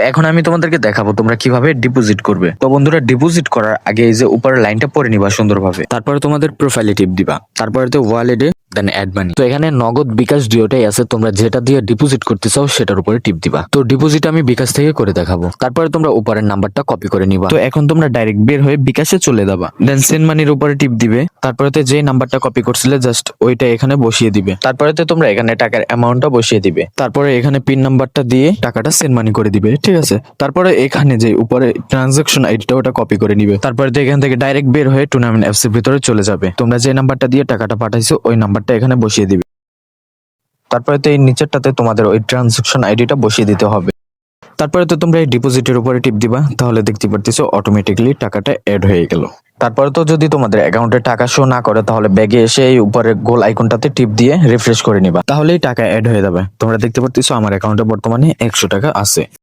এখন আমি তোমাদেরকে দেখাবো তোমরা কিভাবে ডিপোজিট করবে। তো বন্ধুরা, ডিপোজিট করার আগে এই যে উপরের লাইনটা পড়ে নিবা সুন্দরভাবে, তারপরে তোমাদের প্রোফাইলে টিপ দিবা, তারপরে তো ওয়ালেটে, দেন অ্যাড মানি। তো এখানে নগদ বিকাশ দুটোই আছে, তোমরা যেটা দিয়ে ডিপোজিট করতে চাও সেটার উপরে টিপ দিবা। তো ডিপোজিট আমি বিকাশ থেকে করে দেখাবো। তারপরে তোমরা উপরের নাম্বারটা কপি করে নিবা। তো এখন তোমরা ডাইরেক্ট বের হয়ে বিকাশে চলে যাবা, দেন সেন্ড মানির উপরে টিপ দিবে। তারপরে যে নাম্বারটা কপি করছিলে জাস্ট ওইটা এখানে বসিয়ে দিবে। তারপরে তোমরা এখানে টাকার অ্যামাউন্টটা বসিয়ে দিবে। তারপরে এখানে পিন নাম্বারটা দিয়ে টাকাটা সেন্ড মানি করে দিবে, ঠিক আছে। তারপরে এখানে যে উপরে ট্রানজাকশন আইডিটা ওটা কপি করে নিবে। তারপরে এখান থেকে ডাইরেক্ট বের হয়ে টুর্নামেন্ট অ্যাপস এর ভিতরে চলে যাবে। তোমরা যে নাম্বারটা দিয়ে টাকাটা পাঠাইছো ওই নাম্বারটা এখানে বসিয়ে দিবে। তারপরে এই নিচেরটাতে তোমাদের ওই ট্রানজাকশন আইডিটা বসিয়ে দিতে হবে। তারপরে তোমরা এই ডিপোজিটের উপরে টিপ দিবা, তাহলে দেখতে পারতেছো অটোমেটিক্যালি টাকাটা অ্যাড হয়ে গেল। তারপরে যদি তোমাদের অ্যাকাউন্টে টাকা শো না করে তাহলে ব্যাগে এসে এই উপরে গোল আইকনটাতে টিপ দিয়ে রিফ্রেশ করে নিবা, তাহলেই টাকা অ্যাড হয়ে যাবে। তোমরা দেখতে পারতেছো আমার অ্যাকাউন্টে বর্তমানে 100 টাকা আছে।